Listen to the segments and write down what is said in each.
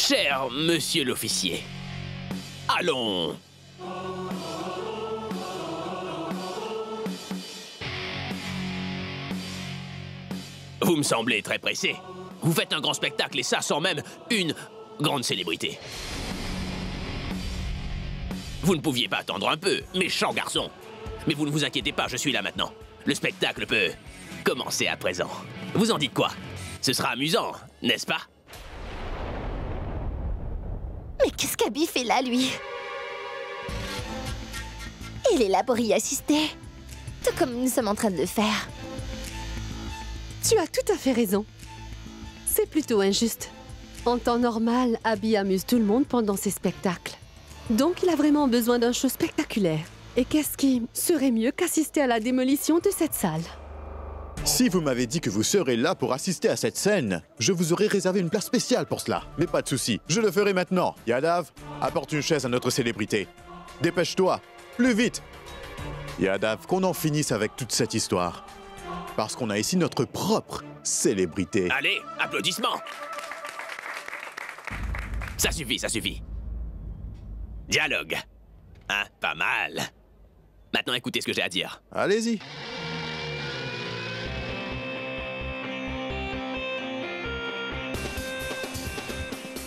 Cher monsieur l'officier, allons. Vous me semblez très pressé. Vous faites un grand spectacle et ça sans même une grande célébrité. Vous ne pouviez pas attendre un peu, méchant garçon. Mais vous ne vous inquiétez pas, je suis là maintenant. Le spectacle peut commencer à présent. Vous en dites quoi? Ce sera amusant, n'est-ce pas? Mais qu'est-ce qu'Abby fait là, lui? Il est là pour y assister. Tout comme nous sommes en train de le faire. Tu as tout à fait raison. C'est plutôt injuste. En temps normal, Abby amuse tout le monde pendant ses spectacles. Donc il a vraiment besoin d'un show spectaculaire. Et qu'est-ce qui serait mieux qu'assister à la démolition de cette salle? Si vous m'avez dit que vous serez là pour assister à cette scène, je vous aurais réservé une place spéciale pour cela. Mais pas de souci, je le ferai maintenant. Yadav, apporte une chaise à notre célébrité. Dépêche-toi, plus vite. Yadav, qu'on en finisse avec toute cette histoire. Parce qu'on a ici notre propre célébrité. Allez, applaudissements. Ça suffit, ça suffit. Dialogue. Hein, pas mal. Maintenant, écoutez ce que j'ai à dire. Allez-y.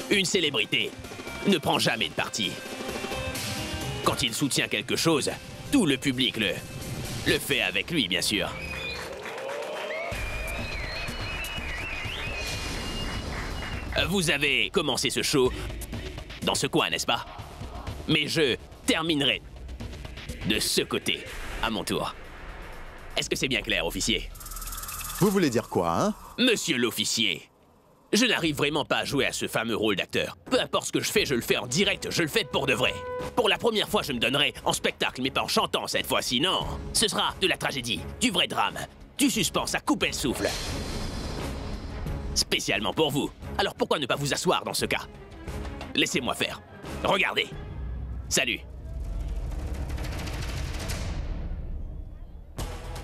Une célébrité ne prend jamais de parti. Quand il soutient quelque chose, tout le public le fait avec lui, bien sûr. Vous avez commencé ce show dans ce coin, n'est-ce pas? Mais je terminerai de ce côté, à mon tour. Est-ce que c'est bien clair, officier? Vous voulez dire quoi, hein? Monsieur l'officier, je n'arrive vraiment pas à jouer à ce fameux rôle d'acteur. Peu importe ce que je le fais en direct, je le fais pour de vrai. Pour la première fois, je me donnerai en spectacle, mais pas en chantant cette fois-ci, non. Ce sera de la tragédie, du vrai drame, du suspense à couper le souffle. Spécialement pour vous. Alors pourquoi ne pas vous asseoir dans ce cas? Laissez-moi faire. Regardez. Salut.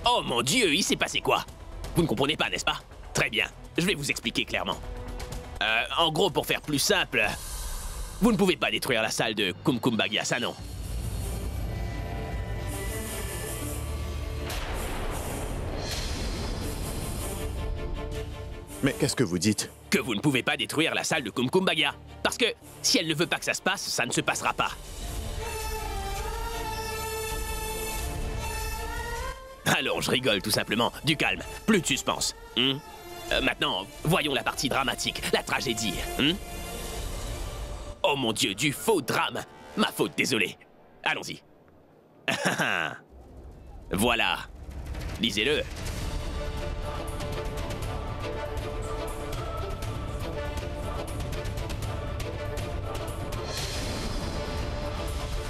Oh mon Dieu, il s'est passé quoi? Vous ne comprenez pas, n'est-ce pas? Très bien, je vais vous expliquer clairement. En gros, pour faire plus simple, vous ne pouvez pas détruire la salle de Kumkumbagia, ça non. Mais qu'est-ce que vous dites? Que vous ne pouvez pas détruire la salle de Kumkumbagia. Parce que si elle ne veut pas que ça se passe, ça ne se passera pas. Alors, je rigole tout simplement. Du calme, plus de suspense. Maintenant, voyons la partie dramatique, la tragédie. Oh mon Dieu, du faux drame. Ma faute, désolé. Allons-y. Voilà. Lisez-le.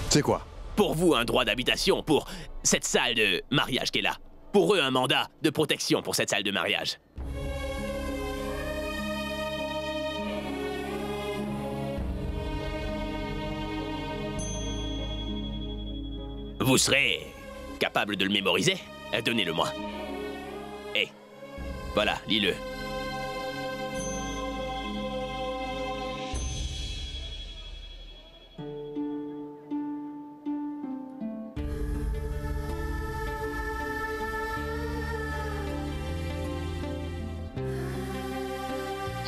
C'est quoi? Pour vous, un droit d'habitation pour cette salle de mariage qui est là. Pour eux, un mandat de protection pour cette salle de mariage. Vous serez capable de le mémoriser? Donnez-le-moi. Et voilà, lis-le.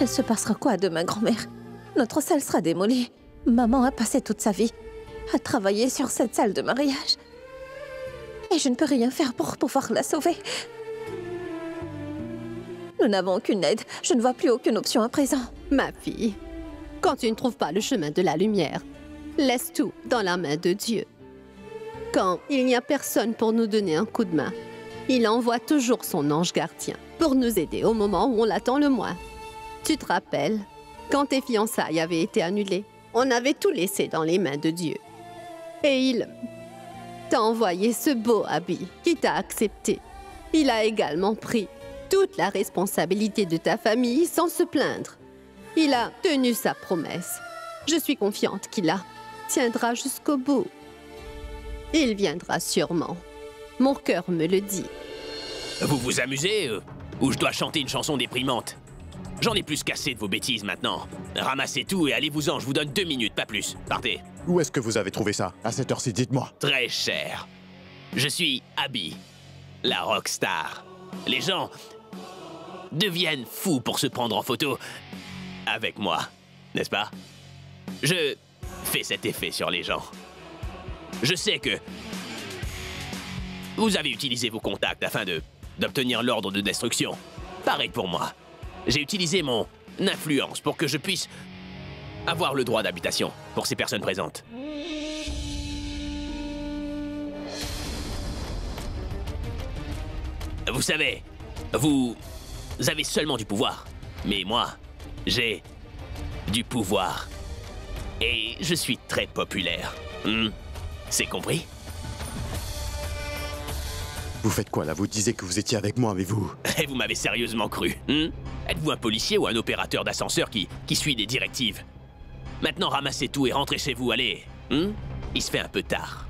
Il se passera quoi demain, grand-mère? Notre salle sera démolie. Maman a passé toute sa vie à travailler sur cette salle de mariage. Et je ne peux rien faire pour pouvoir la sauver. Nous n'avons aucune aide. Je ne vois plus aucune option à présent. Ma fille, quand tu ne trouves pas le chemin de la lumière, laisse tout dans la main de Dieu. Quand il n'y a personne pour nous donner un coup de main, il envoie toujours son ange gardien pour nous aider au moment où on l'attend le moins. Tu te rappelles, quand tes fiançailles avaient été annulées, on avait tout laissé dans les mains de Dieu. Et il t'a envoyé ce beau habit qui t'a accepté. Il a également pris toute la responsabilité de ta famille sans se plaindre. Il a tenu sa promesse. Je suis confiante qu'il la tiendra jusqu'au bout. Il viendra sûrement. Mon cœur me le dit. Vous vous amusez ou je dois chanter une chanson déprimante? J'en ai plus qu'assez de vos bêtises maintenant. Ramassez tout et allez-vous-en, je vous donne 2 minutes, pas plus. Partez. Où est-ce que vous avez trouvé ça? À cette heure-ci, dites-moi. Très cher. Je suis Abby, la rockstar. Les gens deviennent fous pour se prendre en photo avec moi, n'est-ce pas? Je fais cet effet sur les gens. Je sais que vous avez utilisé vos contacts afin d'obtenir l'ordre de destruction. Pareil pour moi. J'ai utilisé mon influence pour que je puisse avoir le droit d'habitation pour ces personnes présentes. Vous savez, vous avez seulement du pouvoir. Mais moi, j'ai du pouvoir. Et je suis très populaire. C'est compris? Vous faites quoi là? Vous disiez que vous étiez avec moi, mais vous... Et vous m'avez sérieusement cru. Êtes-vous un policier ou un opérateur d'ascenseur qui suit des directives? Maintenant, ramassez tout et rentrez chez vous, allez. Il se fait un peu tard.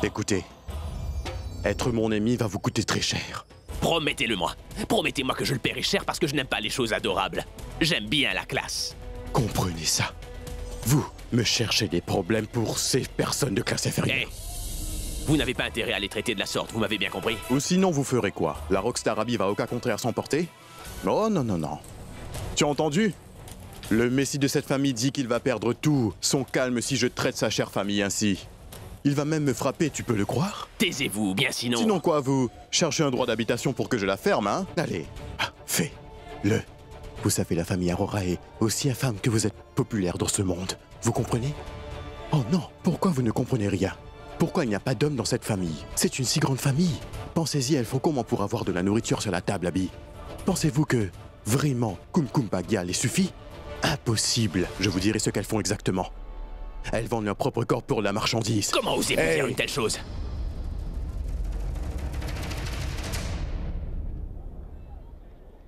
Écoutez, être mon ami va vous coûter très cher. Promettez-le-moi. Promettez-moi que je le paierai cher parce que je n'aime pas les choses adorables. J'aime bien la classe. Comprenez ça. Vous me cherchez des problèmes pour ces personnes de classe inférieure. Hey, vous n'avez pas intérêt à les traiter de la sorte, vous m'avez bien compris? Ou sinon, vous ferez quoi? La rockstar Abby va au cas contraire s'emporter? Oh non, non, non. Tu as entendu? Le messie de cette famille dit qu'il va perdre tout son calme si je traite sa chère famille ainsi. Il va même me frapper, tu peux le croire? Taisez-vous, bien sinon... Sinon quoi, vous cherchez un droit d'habitation pour que je la ferme, hein? Allez, fais-le. Vous savez, la famille Aurora est aussi infâme que vous êtes populaire dans ce monde. Vous comprenez? Oh non, pourquoi vous ne comprenez rien? Pourquoi il n'y a pas d'hommes dans cette famille? C'est une si grande famille. Pensez-y, elles font comment pour avoir de la nourriture sur la table, Abby? Pensez-vous que, vraiment, Kumkumbagia les suffit? Impossible. Je vous dirai ce qu'elles font exactement. Elles vendent leur propre corps pour la marchandise. Comment osez-vous dire une telle chose?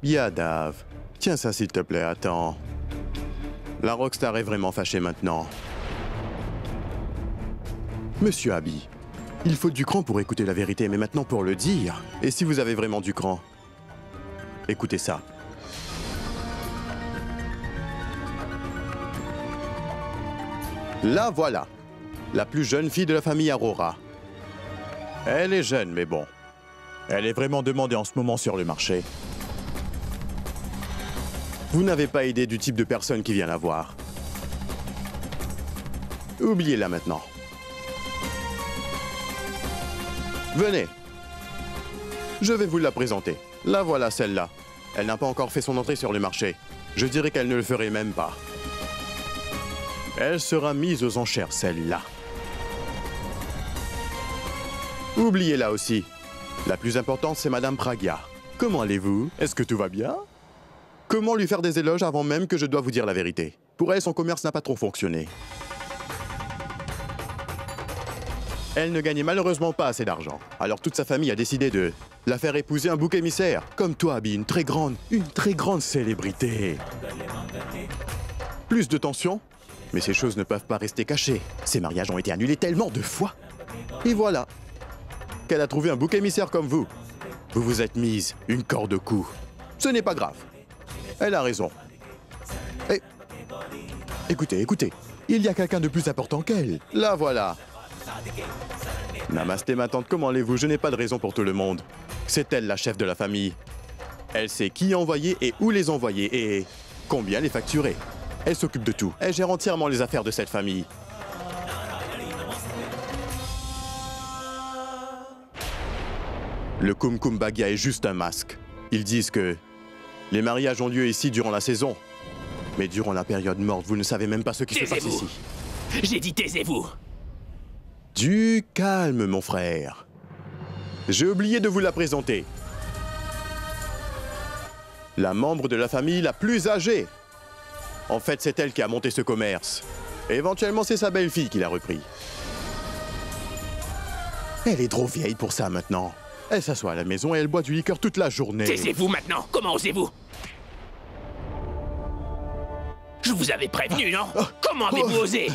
Yadav, tiens ça s'il te plaît, attends. La rockstar est vraiment fâchée maintenant. Monsieur Abby, il faut du cran pour écouter la vérité, mais maintenant pour le dire. Et si vous avez vraiment du cran? Écoutez ça. La voilà, la plus jeune fille de la famille Aurora. Elle est jeune, mais bon. Elle est vraiment demandée en ce moment sur le marché. Vous n'avez pas idée du type de personne qui vient la voir. Oubliez-la maintenant. Venez. Je vais vous la présenter. La voilà, celle-là. Elle n'a pas encore fait son entrée sur le marché. Je dirais qu'elle ne le ferait même pas. Elle sera mise aux enchères, celle-là. Oubliez-la aussi. La plus importante, c'est Madame Pragia. Comment allez-vous? Est-ce que tout va bien? Comment lui faire des éloges avant même que je dois vous dire la vérité? Pour elle, son commerce n'a pas trop fonctionné. Elle ne gagnait malheureusement pas assez d'argent. Alors toute sa famille a décidé de la faire épouser un bouc émissaire. Comme toi, Abby, une très grande célébrité. Plus de tension? Mais ces choses ne peuvent pas rester cachées. Ces mariages ont été annulés tellement de fois. Et voilà qu'elle a trouvé un bouc émissaire comme vous. Vous vous êtes mise une corde au cou. Ce n'est pas grave. Elle a raison. Et... Écoutez, il y a quelqu'un de plus important qu'elle. La voilà. Namasté, ma tante, comment allez-vous? Je n'ai pas de raison pour tout le monde. C'est elle la chef de la famille. Elle sait qui envoyer et où les envoyer et combien les facturer. Elle s'occupe de tout. Elle gère entièrement les affaires de cette famille. Le Kumkumbagia est juste un masque. Ils disent que les mariages ont lieu ici durant la saison. Mais durant la période morte, vous ne savez même pas ce qui se passe ici. J'ai dit taisez-vous. Du calme, mon frère. J'ai oublié de vous la présenter. La membre de la famille la plus âgée. En fait, c'est elle qui a monté ce commerce. Et éventuellement, c'est sa belle-fille qui l'a repris. Elle est trop vieille pour ça maintenant. Elle s'assoit à la maison et elle boit du liqueur toute la journée. Taisez-vous maintenant. Comment osez-vous? Je vous avais prévenu, non? Comment avez-vous osé?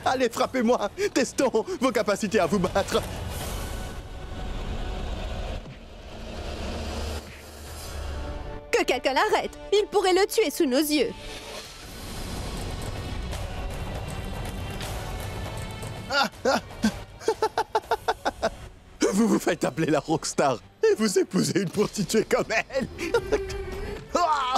Allez, frappez-moi! Testons vos capacités à vous battre! Que quelqu'un l'arrête! Il pourrait le tuer sous nos yeux! Vous vous faites appeler la rockstar et vous épousez une prostituée comme elle. Ah!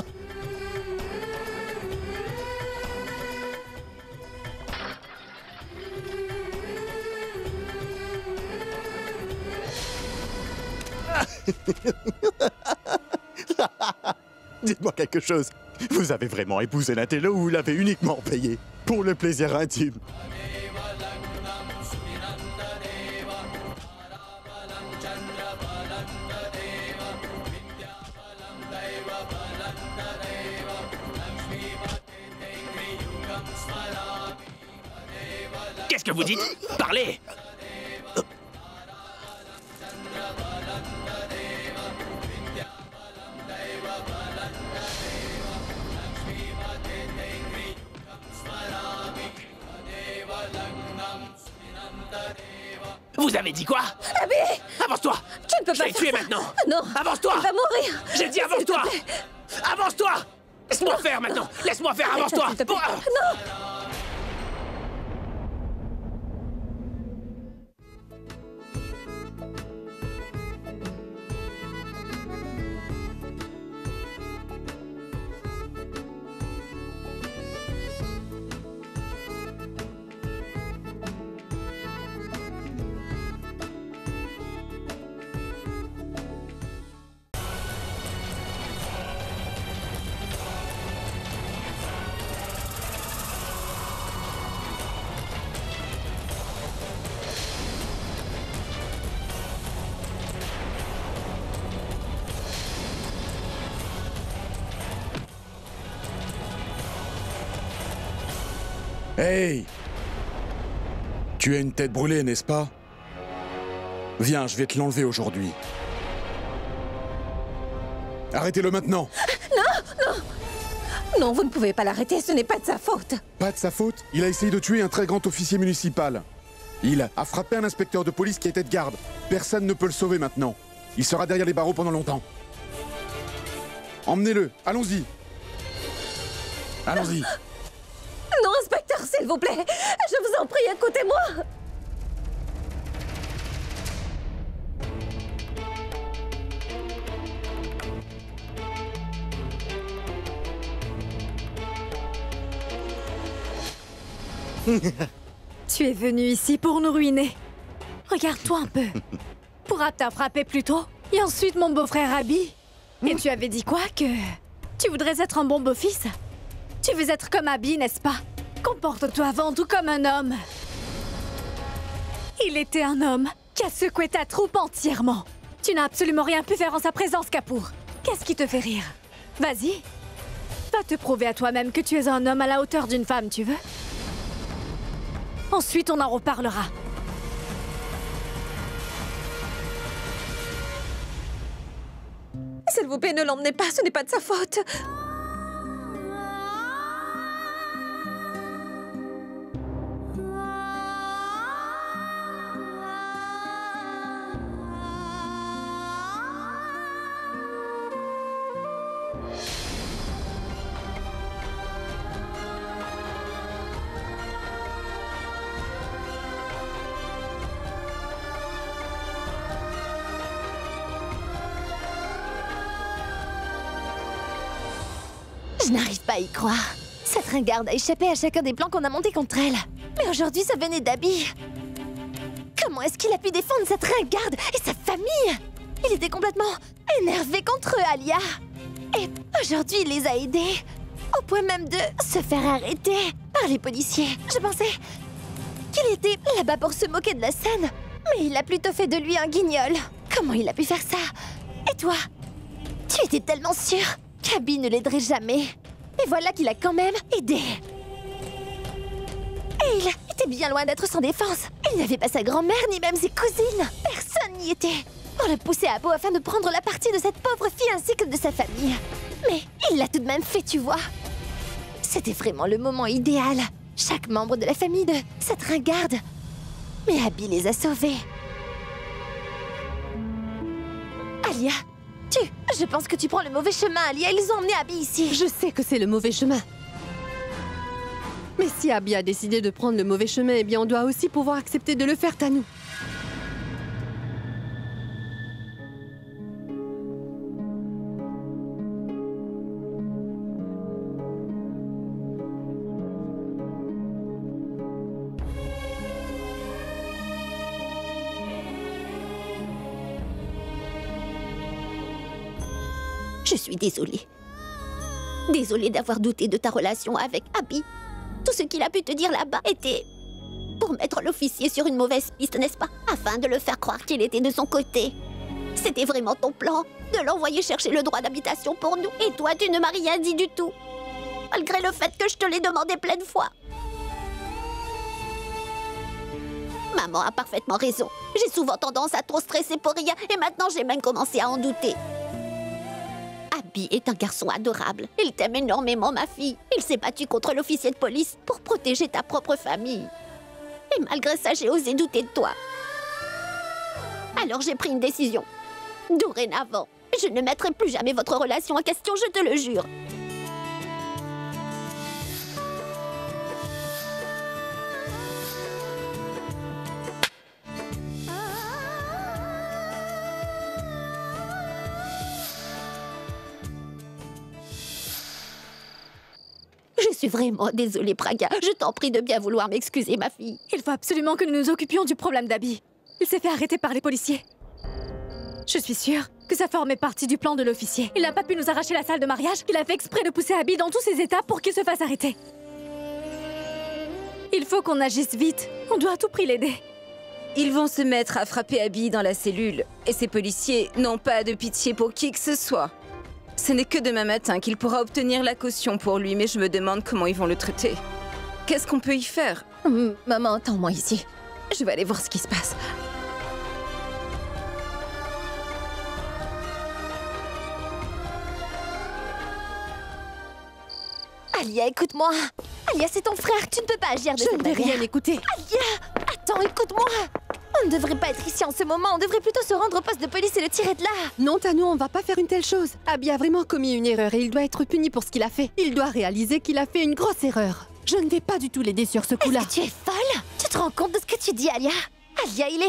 Dites-moi quelque chose. Vous avez vraiment épousé l'intello ou vous l'avez uniquement payé pour le plaisir intime? Qu'est-ce que vous dites? Parlez! Vous avez dit quoi? Abby! Avance-toi! Tu ne peux Je pas vais le tuer faire ça. maintenant! Non! Avance-toi! Il va mourir! J'ai dit avance-toi! Avance-toi! Laisse-moi faire maintenant! Laisse-moi faire, avance-toi! S'il te plaît. Oh. Non! Hey! Tu as une tête brûlée, n'est-ce pas? Viens, je vais te l'enlever aujourd'hui. Arrêtez-le maintenant! Non, vous ne pouvez pas l'arrêter, ce n'est pas de sa faute. Pas de sa faute, il a essayé de tuer un très grand officier municipal. Il a frappé un inspecteur de police qui était de garde. Personne ne peut le sauver maintenant. Il sera derrière les barreaux pendant longtemps. Emmenez-le, allons-y. Allons-y. Non, inspecteur, s'il vous plaît! Je vous en prie, écoutez-moi! Tu es venu ici pour nous ruiner. Regarde-toi un peu. Pourra t'as frappé plus tôt. Et ensuite mon beau-frère Abby. Et tu avais dit quoi? Que tu voudrais être un bon beau-fils? Tu veux être comme Abby, n'est-ce pas? Comporte-toi avant tout comme un homme. Il était un homme qui a secoué ta troupe entièrement. Tu n'as absolument rien pu faire en sa présence, Kapoor. Qu'est-ce qui te fait rire? Vas-y. Va te prouver à toi-même que tu es un homme à la hauteur d'une femme, tu veux? Ensuite, on en reparlera. S'il vous plaît, ne l'emmenez pas, ce n'est pas de sa faute. Je n'arrive pas à y croire. Cette ringarde a échappé à chacun des plans qu'on a montés contre elle. Mais aujourd'hui, ça venait d'Abby. Comment est-ce qu'il a pu défendre cette ringarde et sa famille? Il était complètement énervé contre eux, Alia. Et aujourd'hui, il les a aidés. Au point même de se faire arrêter par les policiers. Je pensais qu'il était là-bas pour se moquer de la scène. Mais il a plutôt fait de lui un guignol. Comment il a pu faire ça? Et toi? Tu étais tellement sûre qu'Abby ne l'aiderait jamais. Et voilà qu'il a quand même aidé. Et il était bien loin d'être sans défense. Il n'avait pas sa grand-mère ni même ses cousines. Personne n'y était. On l'a poussé à bout afin de prendre la partie de cette pauvre fille ainsi que de sa famille. Mais il l'a tout de même fait, tu vois. C'était vraiment le moment idéal. Chaque membre de la famille de cette ringarde. Mais Abby les a sauvés. Alia, je pense que tu prends le mauvais chemin, Alia. Ils ont emmené Abby ici. Je sais que c'est le mauvais chemin. Mais si Abby a décidé de prendre le mauvais chemin, eh bien on doit aussi pouvoir accepter de le faire, Tanou. Je suis désolée. Désolée d'avoir douté de ta relation avec Abby. Tout ce qu'il a pu te dire là-bas était pour mettre l'officier sur une mauvaise piste, n'est-ce pas? Afin de le faire croire qu'il était de son côté. C'était vraiment ton plan, de l'envoyer chercher le droit d'habitation pour nous. Et toi, tu ne m'as rien dit du tout. Malgré le fait que je te l'ai demandé plein de fois. Maman a parfaitement raison. J'ai souvent tendance à trop stresser pour rien. Et maintenant, j'ai même commencé à en douter. Abby est un garçon adorable. Il t'aime énormément, ma fille. Il s'est battu contre l'officier de police pour protéger ta propre famille. Et malgré ça, j'ai osé douter de toi. Alors j'ai pris une décision. Dorénavant, je ne mettrai plus jamais votre relation en question, je te le jure. Je suis vraiment désolée, Praga. Je t'en prie de bien vouloir m'excuser, ma fille. Il faut absolument que nous nous occupions du problème d'Abby. Il s'est fait arrêter par les policiers. Je suis sûre que ça formait partie du plan de l'officier. Il n'a pas pu nous arracher la salle de mariage. Il a fait exprès de pousser Abby dans tous ses états pour qu'il se fasse arrêter. Il faut qu'on agisse vite. On doit à tout prix l'aider. Ils vont se mettre à frapper Abby dans la cellule. Et ces policiers n'ont pas de pitié pour qui que ce soit. Ce n'est que demain matin qu'il pourra obtenir la caution pour lui, mais je me demande comment ils vont le traiter. Qu'est-ce qu'on peut y faire? Maman, attends-moi ici. Je vais aller voir ce qui se passe. Alia, écoute-moi. Alia, c'est ton frère. Tu ne peux pas agir de cette manière. Je ne vais rien écouter. Alia, attends, écoute-moi. On ne devrait pas être ici en ce moment. On devrait plutôt se rendre au poste de police et le tirer de là. Non, Tanou, on va pas faire une telle chose. Abby a vraiment commis une erreur et il doit être puni pour ce qu'il a fait. Il doit réaliser qu'il a fait une grosse erreur. Je ne vais pas du tout l'aider sur ce coup-là. Est-ce que tu es folle? Tu te rends compte de ce que tu dis, Alia? Alia, il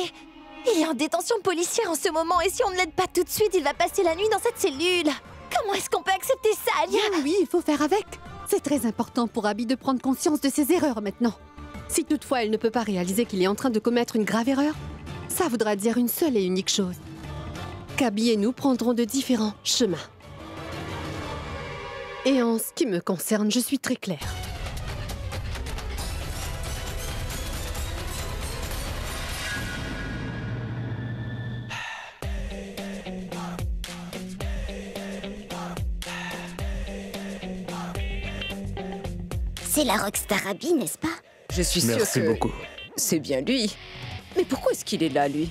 est en détention policière en ce moment et si on ne l'aide pas tout de suite, il va passer la nuit dans cette cellule. Comment est-ce qu'on peut accepter ça, Alia? Oui, il faut faire avec. C'est très important pour Abby de prendre conscience de ses erreurs maintenant. Si toutefois elle ne peut pas réaliser qu'il est en train de commettre une grave erreur, ça voudra dire une seule et unique chose. Qu'Abby et nous prendrons de différents chemins. Et en ce qui me concerne, je suis très claire. C'est la rockstar Abby, n'est-ce pas? Je suis sûre Merci que beaucoup. c'est bien lui. Mais pourquoi est-ce qu'il est là, lui?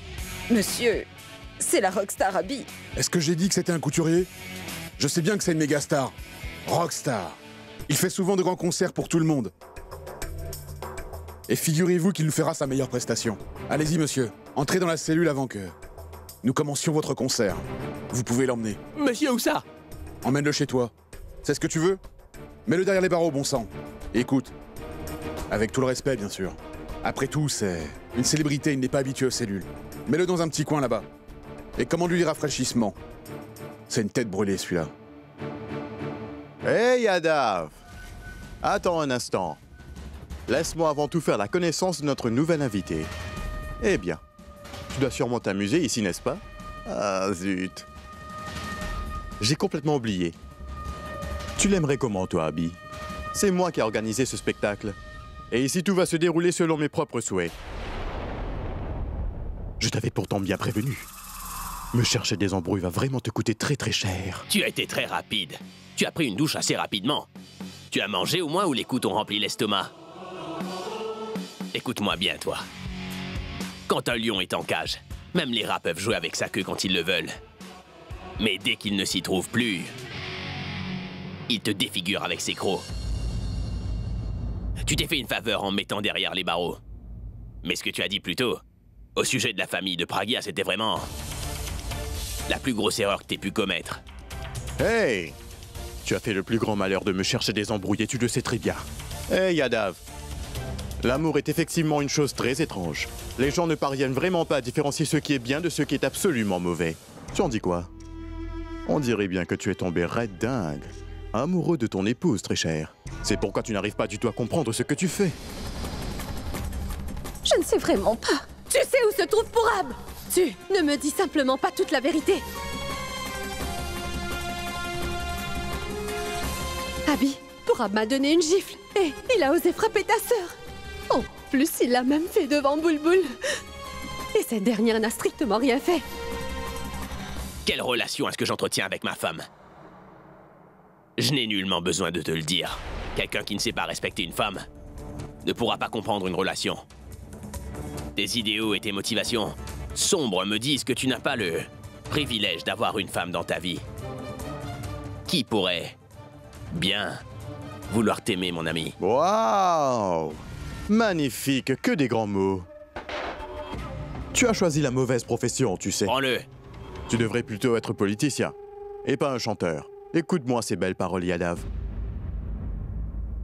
Monsieur, c'est la rockstar Abby. Est-ce que j'ai dit que c'était un couturier? Je sais bien que c'est une méga star. Rockstar. Il fait souvent de grands concerts pour tout le monde. Et figurez-vous qu'il nous fera sa meilleure prestation. Allez-y, monsieur. Entrez dans la cellule avant que nous commencions votre concert. Vous pouvez l'emmener. Monsieur, où ça? Emmène-le chez toi. C'est ce que tu veux? Mets-le derrière les barreaux, bon sang. Et écoute, avec tout le respect, bien sûr. Après tout, c'est une célébrité, il n'est pas habitué aux cellules. Mets-le dans un petit coin là-bas. Et commande-lui des rafraîchissements. C'est une tête brûlée, celui-là. Hey, Adav! Attends un instant. Laisse-moi avant tout faire la connaissance de notre nouvel invité. Eh bien, tu dois sûrement t'amuser ici, n'est-ce pas? Ah, zut. J'ai complètement oublié. Tu l'aimerais comment, toi, Abby? C'est moi qui ai organisé ce spectacle. Et ici, tout va se dérouler selon mes propres souhaits. Je t'avais pourtant bien prévenu. Me chercher des embrouilles va vraiment te coûter très très cher. Tu as été très rapide. Tu as pris une douche assez rapidement. Tu as mangé au moins ou les coups t'ont rempli l'estomac? Écoute-moi bien, toi. Quand un lion est en cage, même les rats peuvent jouer avec sa queue quand ils le veulent. Mais dès qu'ils ne s'y trouvent plus, il te défigure avec ses crocs. tu t'es fait une faveur en me mettant derrière les barreaux. Mais ce que tu as dit plus tôt, au sujet de la famille de Pragia, c'était vraiment la plus grosse erreur que t'aies pu commettre. Hey! Tu as fait le plus grand malheur de me chercher des embrouilles et tu le sais très bien. Hey, Yadav! L'amour est effectivement une chose très étrange. Les gens ne parviennent vraiment pas à différencier ce qui est bien de ce qui est absolument mauvais. Tu en dis quoi? On dirait bien que tu es tombé raide dingue. Amoureux de ton épouse, très cher. C'est pourquoi tu n'arrives pas du tout à comprendre ce que tu fais. Je ne sais vraiment pas. Tu sais où se trouve Pourab? Tu ne me dis simplement pas toute la vérité. Abby, Pourab m'a donné une gifle et il a osé frapper ta sœur. En plus, il l'a même fait devant Boulboul. Et cette dernière n'a strictement rien fait. Quelle relation est-ce que j'entretiens avec ma femme? Je n'ai nullement besoin de te le dire. Quelqu'un qui ne sait pas respecter une femme ne pourra pas comprendre une relation. Tes idéaux et tes motivations sombres me disent que tu n'as pas le privilège d'avoir une femme dans ta vie. Qui pourrait bien vouloir t'aimer, mon ami? Waouh! Magnifique, que des grands mots. Tu as choisi la mauvaise profession, tu sais. Prends-le. Tu devrais plutôt être politicien, et pas un chanteur. Écoute-moi ces belles paroles, Yadav.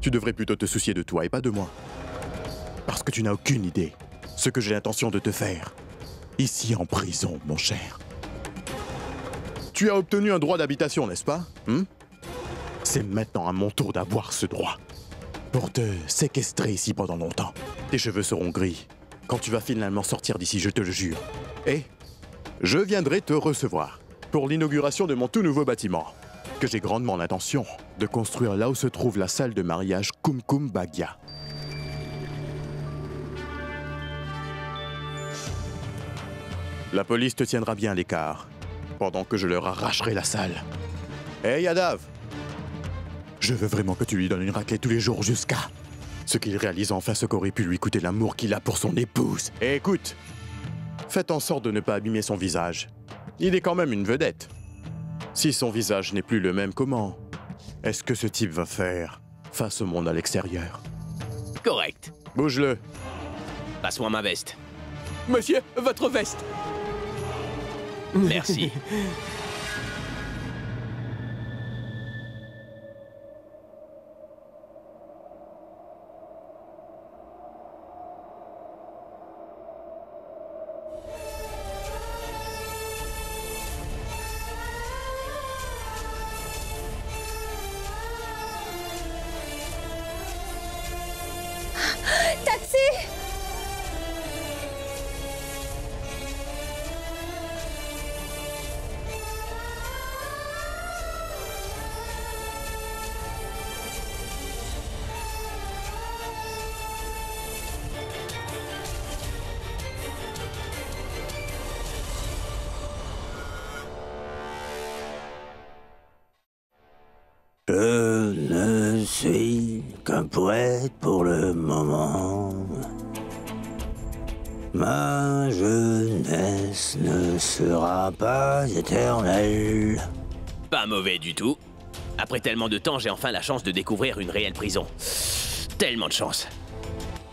Tu devrais plutôt te soucier de toi et pas de moi. Parce que tu n'as aucune idée ce que j'ai l'intention de te faire. Ici en prison, mon cher. Tu as obtenu un droit d'habitation, n'est-ce pas? C'est maintenant à mon tour d'avoir ce droit. Pour te séquestrer ici pendant longtemps. Tes cheveux seront gris quand tu vas finalement sortir d'ici, je te le jure. Et je viendrai te recevoir pour l'inauguration de mon tout nouveau bâtiment, que j'ai grandement l'intention de construire là où se trouve la salle de mariage Kumkum Bhagia. La police te tiendra bien à l'écart, pendant que je leur arracherai la salle. Hey Yadav! Je veux vraiment que tu lui donnes une raclée tous les jours jusqu'à ce qu'il réalise enfin ce qu'aurait pu lui coûter l'amour qu'il a pour son épouse. Et écoute, faites en sorte de ne pas abîmer son visage. Il est quand même une vedette. Si son visage n'est plus le même, comment est-ce que ce type va faire face au monde à l'extérieur? Correct. Bouge-le. Passe-moi ma veste. Monsieur, votre veste. Merci. Taxi! Je ne suis qu'un poète pour le moment. Ma jeunesse ne sera pas éternelle. Pas mauvais du tout. Après tellement de temps, j'ai enfin la chance de découvrir une réelle prison. Tellement de chance.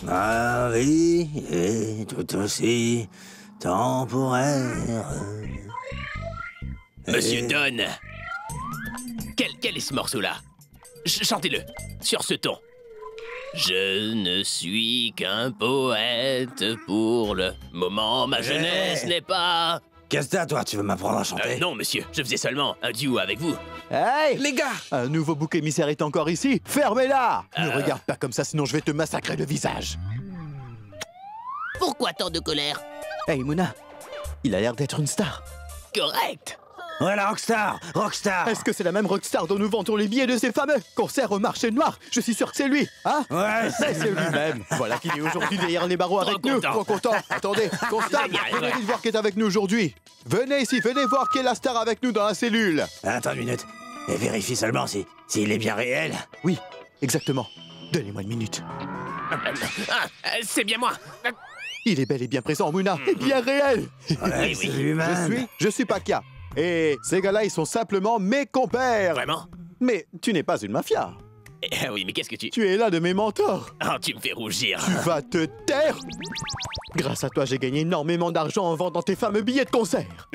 Ma vie est tout aussi temporaire. Monsieur Don. Quel est ce morceau-là? Chantez-le, sur ce ton. Je ne suis qu'un poète pour le moment. Ma jeunesse n'est pas... Qu'est-ce que t'as, toi? Tu veux m'apprendre à chanter? Non, monsieur, je faisais seulement un duo avec vous. Hey! Les gars! Un nouveau bouc émissaire est encore ici? Fermez-la! Ne regarde pas comme ça, sinon je vais te massacrer le visage. Pourquoi tant de colère? Hey, Mona, il a l'air d'être une star. Correct. Voilà, Rockstar! Rockstar! Est-ce que c'est la même rockstar dont nous vantons les billets de ces fameux concerts au marché noir? Je suis sûr que c'est lui, hein? Ouais, C'est lui-même. Voilà qu'il est aujourd'hui derrière les barreaux avec nous. content. Trop content. Attendez, constable, Génial, venez ouais. vite voir qui est avec nous aujourd'hui. Venez ici, venez voir qui est la star avec nous dans la cellule. Attends une minute. Et vérifie seulement s'il est bien réel. Oui, exactement. Donnez-moi une minute. C'est bien moi. Il est bel et bien présent, Muna, et bien réel. Ouais, Oui, c'est oui. lui-même. Je suis Pakia. Et ces gars-là, ils sont simplement mes compères. Vraiment? Mais tu n'es pas une mafia. Oui, mais qu'est-ce que tu... Tu es l'un de mes mentors. Oh, tu me fais rougir. Tu vas te taire. Grâce à toi, j'ai gagné énormément d'argent en vendant tes fameux billets de concert.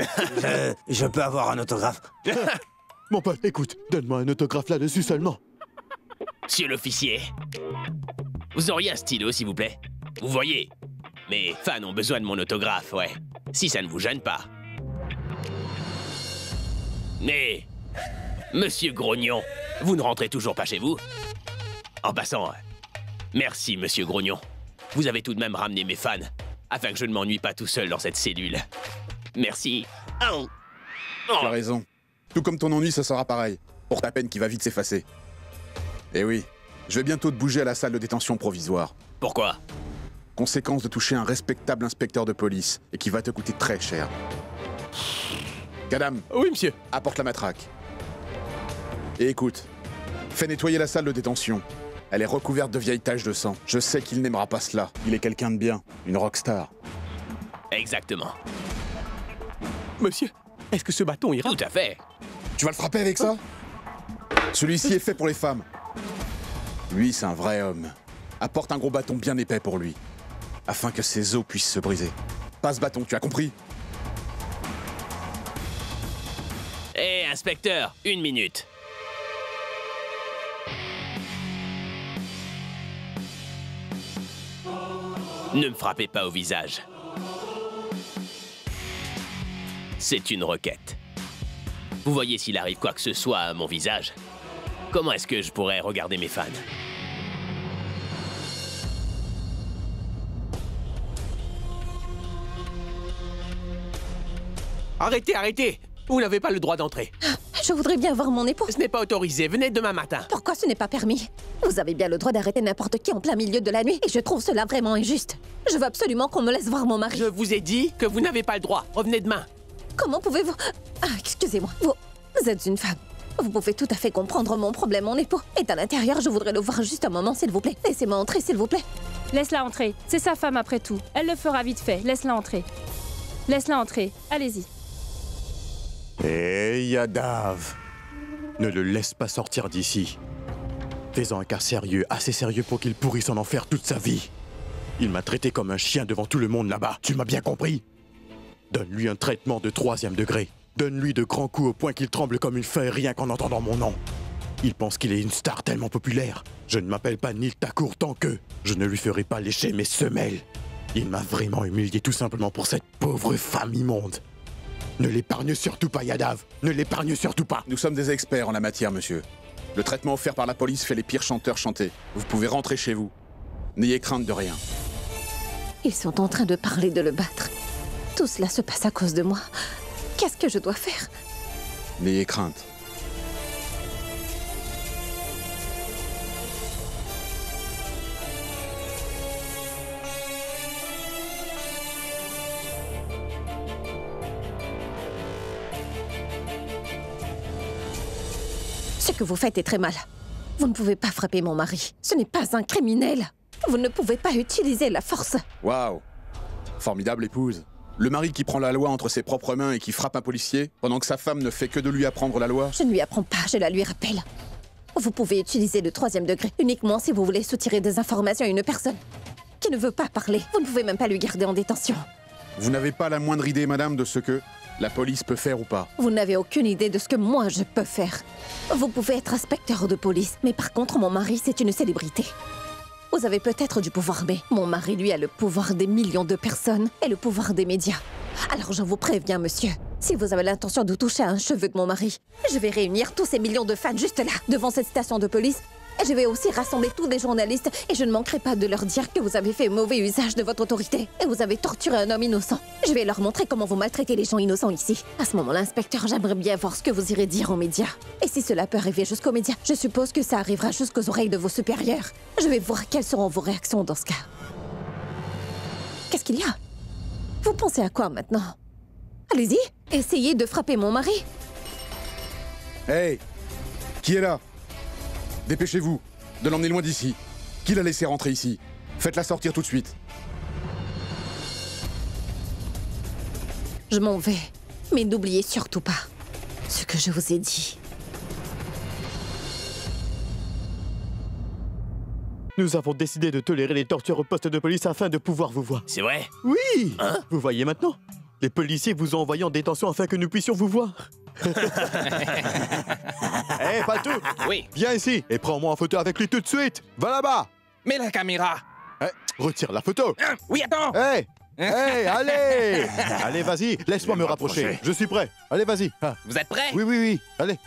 Je peux avoir un autographe? Mon pote, écoute, donne-moi un autographe là-dessus seulement. Monsieur l'officier, vous auriez un stylo, s'il vous plaît? Vous voyez, mes fans ont besoin de mon autographe, ouais. Si ça ne vous gêne pas. Mais, monsieur Grognon, vous ne rentrez toujours pas chez vous? En passant, merci, monsieur Grognon. Vous avez tout de même ramené mes fans, afin que je ne m'ennuie pas tout seul dans cette cellule. Merci. Oh. Tu as raison. Tout comme ton ennui, ça sera pareil. Pour ta peine qui va vite s'effacer. Eh oui, je vais bientôt te bouger à la salle de détention provisoire. Pourquoi? Conséquence de toucher un respectable inspecteur de police, et qui va te coûter très cher. Kadam. Oui, monsieur. Apporte la matraque. Et écoute, fais nettoyer la salle de détention. Elle est recouverte de vieilles taches de sang. Je sais qu'il n'aimera pas cela. Il est quelqu'un de bien, une rockstar. Exactement. Monsieur, est-ce que ce bâton ira? Tout à fait. Tu vas le frapper avec ça? Celui-ci est fait pour les femmes. Lui, c'est un vrai homme. Apporte un gros bâton bien épais pour lui, afin que ses os puissent se briser. Pas ce bâton, tu as compris? Hé, inspecteur, 1 minute. Ne me frappez pas au visage. C'est une requête. Vous voyez s'il arrive quoi que ce soit à mon visage? Comment est-ce que je pourrais regarder mes fans? Arrêtez, arrêtez! Vous n'avez pas le droit d'entrer. Je voudrais bien voir mon époux. Ce n'est pas autorisé. Venez demain matin. Pourquoi ce n'est pas permis? Vous avez bien le droit d'arrêter n'importe qui en plein milieu de la nuit, et je trouve cela vraiment injuste. Je veux absolument qu'on me laisse voir mon mari. Je vous ai dit que vous n'avez pas le droit. Revenez demain. Comment pouvez-vous... Ah, excusez-moi. Vous êtes une femme. Vous pouvez tout à fait comprendre mon problème. Mon époux est à l'intérieur. Je voudrais le voir juste un moment, s'il vous plaît. Laissez-moi entrer, s'il vous plaît. Laisse-la entrer. C'est sa femme après tout. Elle le fera vite fait. Laisse-la entrer. Laisse-la entrer. Allez-y. Hé, Yadav. Ne le laisse pas sortir d'ici. Fais-en un cas sérieux, assez sérieux pour qu'il pourrisse en enfer toute sa vie. Il m'a traité comme un chien devant tout le monde là-bas. Tu m'as bien compris? Donne-lui un traitement de 3e degré. Donne-lui de grands coups au point qu'il tremble comme une feuille rien qu'en entendant mon nom. Il pense qu'il est une star tellement populaire. Je ne m'appelle pas Neil Thakur tant que je ne lui ferai pas lécher mes semelles. Il m'a vraiment humilié tout simplement pour cette pauvre femme immonde. Ne l'épargne surtout pas, Yadav. Ne l'épargne surtout pas. Nous sommes des experts en la matière, monsieur. Le traitement offert par la police fait les pires chanteurs chanter. Vous pouvez rentrer chez vous. N'ayez crainte de rien. Ils sont en train de parler de le battre. Tout cela se passe à cause de moi. Qu'est-ce que je dois faire? N'ayez crainte. Ce que vous faites est très mal. Vous ne pouvez pas frapper mon mari. Ce n'est pas un criminel. Vous ne pouvez pas utiliser la force. Waouh! Formidable épouse. Le mari qui prend la loi entre ses propres mains et qui frappe un policier, pendant que sa femme ne fait que de lui apprendre la loi. Je ne lui apprends pas, je la lui rappelle. Vous pouvez utiliser le 3e degré uniquement si vous voulez soutirer des informations à une personne qui ne veut pas parler. Vous ne pouvez même pas lui garder en détention. Vous n'avez pas la moindre idée, madame, de ce que la police peut faire ou pas. Vous n'avez aucune idée de ce que moi je peux faire. Vous pouvez être inspecteur de police, mais par contre, mon mari, c'est une célébrité. Vous avez peut-être du pouvoir, mais mon mari, lui, a le pouvoir des millions de personnes et le pouvoir des médias. Alors je vous préviens, monsieur, si vous avez l'intention de toucher à un cheveu de mon mari, je vais réunir tous ces millions de fans juste là, devant cette station de police. Et je vais aussi rassembler tous les journalistes et je ne manquerai pas de leur dire que vous avez fait mauvais usage de votre autorité et vous avez torturé un homme innocent. Je vais leur montrer comment vous maltraitez les gens innocents ici. À ce moment-là, inspecteur, j'aimerais bien voir ce que vous irez dire aux médias. Et si cela peut arriver jusqu'aux médias, je suppose que ça arrivera jusqu'aux oreilles de vos supérieurs. Je vais voir quelles seront vos réactions dans ce cas. Qu'est-ce qu'il y a? Vous pensez à quoi maintenant? Allez-y, essayez de frapper mon mari. Hey! Qui est là? Dépêchez-vous de l'emmener loin d'ici. Qui l'a laissé rentrer ici? Faites-la sortir tout de suite. Je m'en vais, mais n'oubliez surtout pas ce que je vous ai dit. Nous avons décidé de tolérer les tortures au poste de police afin de pouvoir vous voir. C'est vrai? Oui. Hein? Vous voyez maintenant? Les policiers vous ont envoyé en détention afin que nous puissions vous voir. Hé, Patou! Oui. Viens ici et prends-moi en photo avec lui tout de suite. Va là-bas. Mais la caméra. Retire la photo. Oui, attends. Hé! Hé, allez! Allez, vas-y, laisse-moi me rapprocher. Je suis prêt. Allez, vas-y. Ah. Vous êtes prêts? Oui, oui, oui. Allez.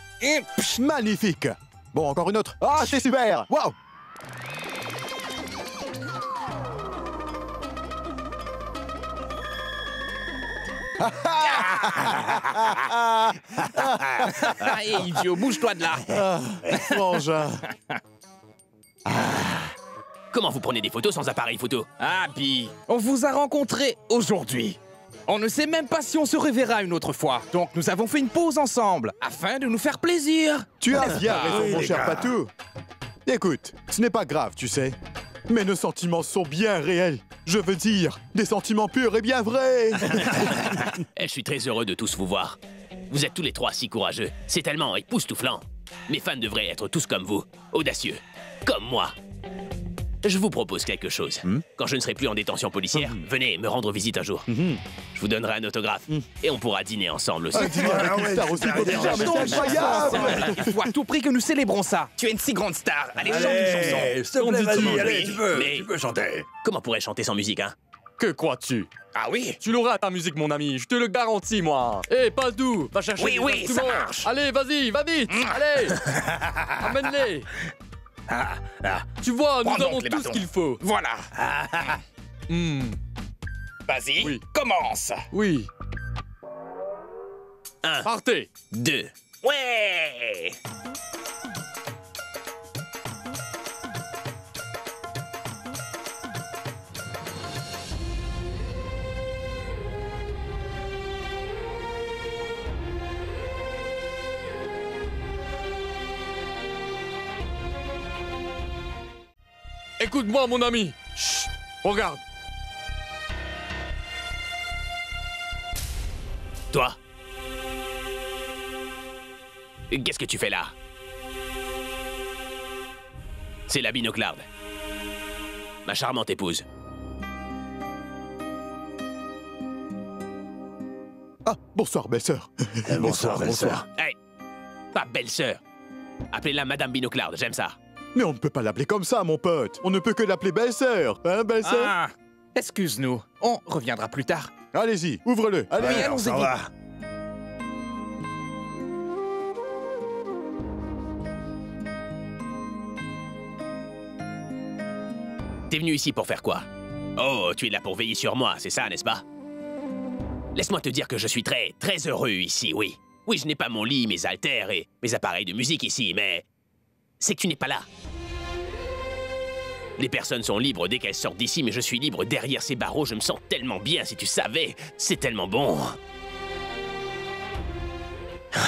Magnifique. Bon, encore une autre. Ah, c'est super. Waouh! Allez, idiot, bouge-toi de là. Frangin. Comment vous prenez des photos sans appareil photo? Abby, on vous a rencontré aujourd'hui. On ne sait même pas si on se reverra une autre fois. Donc nous avons fait une pause ensemble, afin de nous faire plaisir. Tu as bien raison, oui, mon les cher gars. Patou. Écoute, ce n'est pas grave, tu sais. Mais nos sentiments sont bien réels. Je veux dire, des sentiments purs et bien vrais. Je suis très heureux de tous vous voir. Vous êtes tous les trois si courageux. C'est tellement époustouflant. Mes fans devraient être tous comme vous, audacieux, comme moi. Je vous propose quelque chose. Quand je ne serai plus en détention policière, venez me rendre visite un jour. Je vous donnerai un autographe et on pourra dîner ensemble aussi. Dîner avec une star aussi populaire, mais c'est incroyable. Il faut à tout prix que nous célébrons ça. Tu es une si grande star. Allez, chante une chanson. Allez, s'il te plaît, vas-y, allez, Mais- tu peux chanter. Comment pourrais-je chanter sans musique, hein? Que crois-tu? Ah oui? Tu l'auras ta musique, mon ami, je te le garantis, moi. Hé, Patou, va chercher Oui, les oui, ça instruments. marche. Allez, vas-y, va vite. Allez, amène-les. Tu vois, nous Prends donc avons les tout ce bâtons. qu'il faut. Voilà. Vas-y, Oui. commence. Oui. 1, Partez. 2. Ouais. Écoute-moi, mon ami. Chut, regarde. Toi? Qu'est-ce que tu fais là? C'est la binoclarde. Ma charmante épouse. Ah, bonsoir, belle-sœur. Bonsoir, belle-sœur. Hey! Pas belle-sœur. Appelez-la Madame Binoclarde, j'aime ça. Mais on ne peut pas l'appeler comme ça, mon pote. On ne peut que l'appeler belle-sœur. Hein, belle-sœur? Ah, excuse-nous. On reviendra plus tard. Allez-y, ouvre-le. Allez, Oui, on allons-y s'en vite. va. T'es venu ici pour faire quoi? Oh, tu es là pour veiller sur moi, c'est ça, n'est-ce pas? Laisse-moi te dire que je suis très, très heureux ici, oui. Oui, je n'ai pas mon lit, mes haltères et mes appareils de musique ici, mais... c'est que tu n'es pas là. Les personnes sont libres dès qu'elles sortent d'ici, mais je suis libre derrière ces barreaux. Je me sens tellement bien, si tu savais. C'est tellement bon. Ah.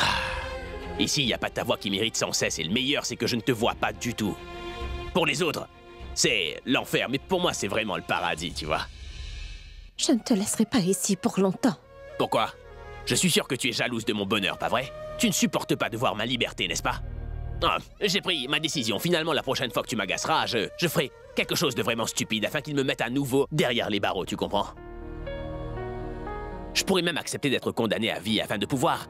Ici, il n'y a pas de ta voix qui m'irrite sans cesse, et le meilleur, c'est que je ne te vois pas du tout. Pour les autres, c'est l'enfer, mais pour moi, c'est vraiment le paradis, tu vois. Je ne te laisserai pas ici pour longtemps. Pourquoi? Je suis sûr que tu es jalouse de mon bonheur, pas vrai? Tu ne supportes pas de voir ma liberté, n'est-ce pas? Ah, j'ai pris ma décision. Finalement, la prochaine fois que tu m'agaceras, je ferai quelque chose de vraiment stupide afin qu'ils me mettent à nouveau derrière les barreaux, tu comprends? Je pourrais même accepter d'être condamné à vie afin de pouvoir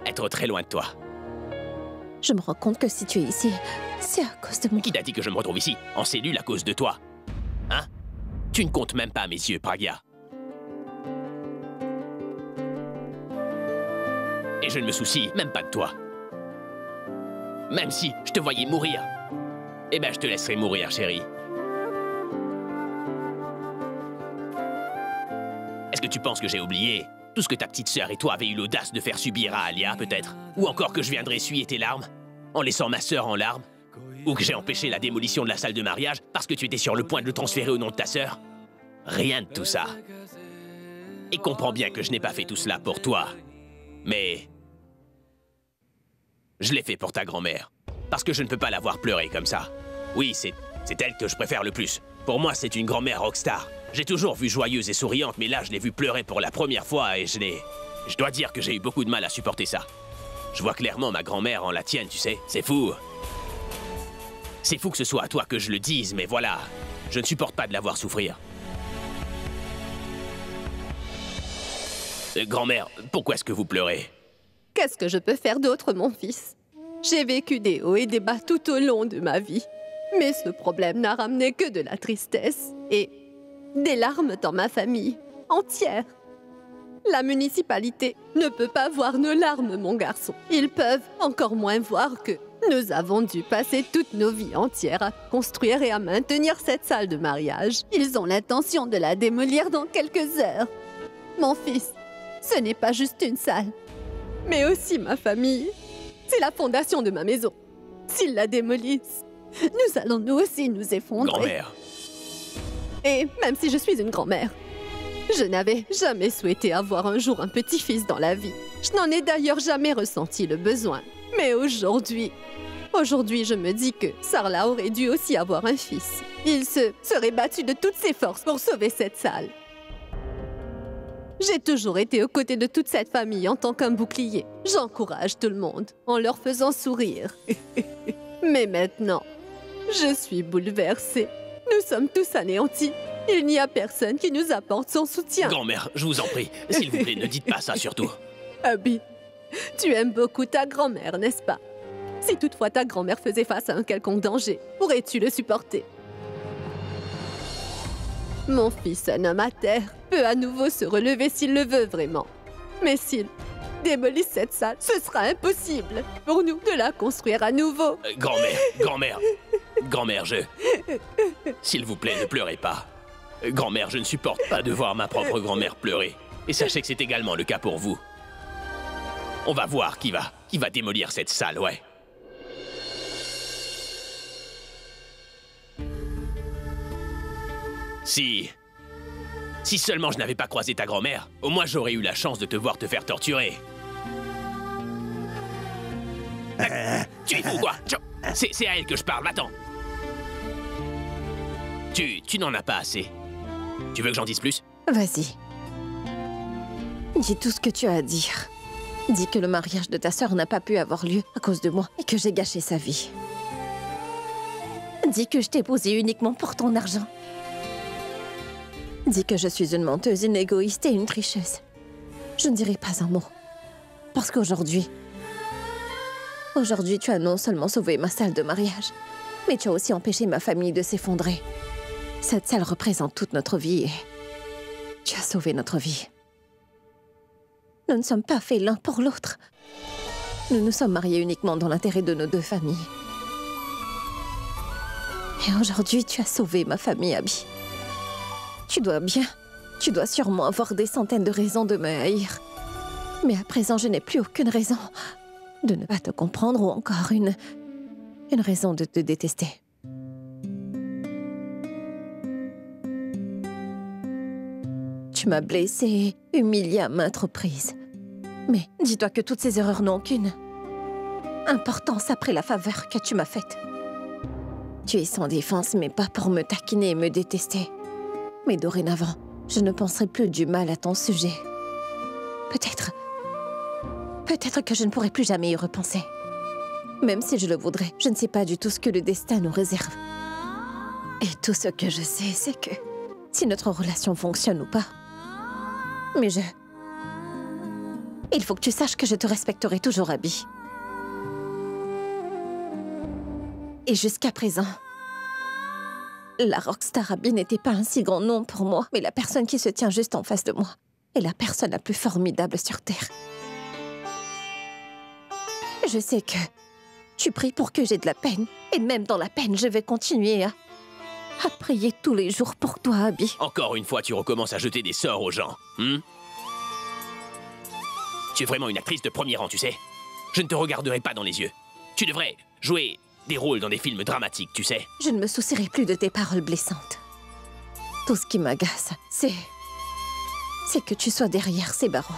être très loin de toi. Je me rends compte que si tu es ici, c'est à cause de mon... Qui t'a dit que je me retrouve ici, en cellule, à cause de toi? Hein? Tu ne comptes même pas à mes yeux, Pragya. Et je ne me soucie même pas de toi. Même si je te voyais mourir, eh ben je te laisserai mourir, chérie. Est-ce que tu penses que j'ai oublié tout ce que ta petite sœur et toi avez eu l'audace de faire subir à Alia, peut-être? Ou encore que je viendrai essuyer tes larmes, en laissant ma sœur en larmes? Ou que j'ai empêché la démolition de la salle de mariage parce que tu étais sur le point de le transférer au nom de ta sœur? Rien de tout ça. Et comprends bien que je n'ai pas fait tout cela pour toi. Mais... je l'ai fait pour ta grand-mère. Parce que je ne peux pas la voir pleurer comme ça. Oui, c'est elle que je préfère le plus. Pour moi, c'est une grand-mère rockstar. J'ai toujours vu joyeuse et souriante, mais là, je l'ai vue pleurer pour la première fois et je dois dire que j'ai eu beaucoup de mal à supporter ça. Je vois clairement ma grand-mère en la tienne, tu sais. C'est fou. C'est fou que ce soit à toi que je le dise, mais voilà. Je ne supporte pas de la voir souffrir. Grand-mère, pourquoi est-ce que vous pleurez? Qu'est-ce que je peux faire d'autre, mon fils? J'ai vécu des hauts et des bas tout au long de ma vie. Mais ce problème n'a ramené que de la tristesse et des larmes dans ma famille entière. La municipalité ne peut pas voir nos larmes, mon garçon. Ils peuvent encore moins voir que nous avons dû passer toutes nos vies entières à construire et à maintenir cette salle de mariage. Ils ont l'intention de la démolir dans quelques heures. Mon fils, ce n'est pas juste une salle, mais aussi ma famille. C'est la fondation de ma maison. S'ils la démolissent, nous allons nous aussi nous effondrer. Grand-mère. Et même si je suis une grand-mère, je n'avais jamais souhaité avoir un jour un petit-fils dans la vie. Je n'en ai d'ailleurs jamais ressenti le besoin. Mais aujourd'hui, je me dis que Sarla aurait dû aussi avoir un fils. Il se serait battu de toutes ses forces pour sauver cette salle. J'ai toujours été aux côtés de toute cette famille en tant qu'un bouclier. J'encourage tout le monde en leur faisant sourire. Mais maintenant, je suis bouleversée. Nous sommes tous anéantis. Il n'y a personne qui nous apporte son soutien. Grand-mère, je vous en prie, s'il vous plaît, ne dites pas ça surtout. Abby, tu aimes beaucoup ta grand-mère, n'est-ce pas? Si toutefois ta grand-mère faisait face à un quelconque danger, pourrais-tu le supporter? Mon fils, un homme à terre, peut à nouveau se relever s'il le veut vraiment. Mais s'il démolit cette salle, ce sera impossible pour nous de la construire à nouveau. Grand-mère, S'il vous plaît, ne pleurez pas. Grand-mère, je ne supporte pas de voir ma propre grand-mère pleurer. Et sachez que c'est également le cas pour vous. On va voir qui va démolir cette salle, ouais. Si seulement je n'avais pas croisé ta grand-mère, au moins j'aurais eu la chance de te voir te faire torturer. Tu es fou, quoi? C'est à elle que je parle, attends. Tu n'en as pas assez. Tu veux que j'en dise plus? Vas-y. Dis tout ce que tu as à dire. Dis que le mariage de ta sœur n'a pas pu avoir lieu à cause de moi et que j'ai gâché sa vie. Dis que je t'ai épousé uniquement pour ton argent. Dis que je suis une menteuse, une égoïste et une tricheuse. Je ne dirai pas un mot. Parce qu'aujourd'hui, tu as non seulement sauvé ma salle de mariage, mais tu as aussi empêché ma famille de s'effondrer. Cette salle représente toute notre vie et tu as sauvé notre vie. Nous ne sommes pas faits l'un pour l'autre. Nous nous sommes mariés uniquement dans l'intérêt de nos deux familles. Et aujourd'hui, tu as sauvé ma famille, Abby. Tu dois sûrement avoir des centaines de raisons de me haïr. Mais à présent, je n'ai plus aucune raison de ne pas te comprendre ou encore une raison de te détester. Tu m'as blessée et humiliée à maintes reprises. Mais dis-toi que toutes ces erreurs n'ont aucune importance après la faveur que tu m'as faite. Tu es sans défense, mais pas pour me taquiner et me détester. Mais dorénavant, je ne penserai plus du mal à ton sujet. Peut-être que je ne pourrai plus jamais y repenser. Même si je le voudrais, je ne sais pas du tout ce que le destin nous réserve. Et tout ce que je sais, c'est que si notre relation fonctionne ou pas, il faut que tu saches que je te respecterai toujours, Abby. Et jusqu'à présent, la rockstar Abby n'était pas un si grand nom pour moi, mais la personne qui se tient juste en face de moi est la personne la plus formidable sur Terre. Je sais que tu pries pour que j'ai de la peine, et même dans la peine, je vais continuer à prier tous les jours pour toi, Abby. Encore une fois, tu recommences à jeter des sorts aux gens, Tu es vraiment une actrice de premier rang, tu sais. Je ne te regarderai pas dans les yeux. Tu devrais jouer des rôles dans des films dramatiques, tu sais. Je ne me soucierai plus de tes paroles blessantes. Tout ce qui m'agace, c'est que tu sois derrière ces barreaux.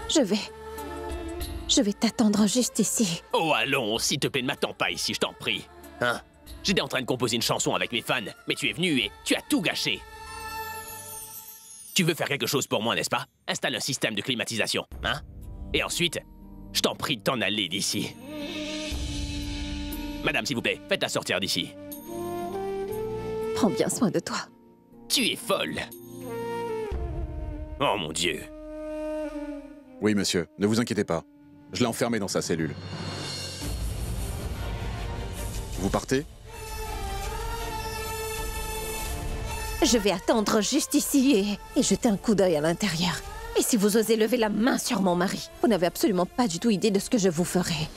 Je vais t'attendre juste ici. Oh, allons, s'il te plaît, ne m'attends pas ici, je t'en prie. Hein? J'étais en train de composer une chanson avec mes fans, mais tu es venu et tu as tout gâché. Tu veux faire quelque chose pour moi, n'est-ce pas? Installe un système de climatisation, hein? Et ensuite, je t'en prie de t'en aller d'ici. Madame, s'il vous plaît, faites-la sortir d'ici. Prends bien soin de toi. Tu es folle. Oh mon Dieu. Oui, monsieur, ne vous inquiétez pas. Je l'ai enfermé dans sa cellule. Vous partez? Je vais attendre juste ici et jeter un coup d'œil à l'intérieur. Et si vous osez lever la main sur mon mari, vous n'avez absolument pas du tout idée de ce que je vous ferai.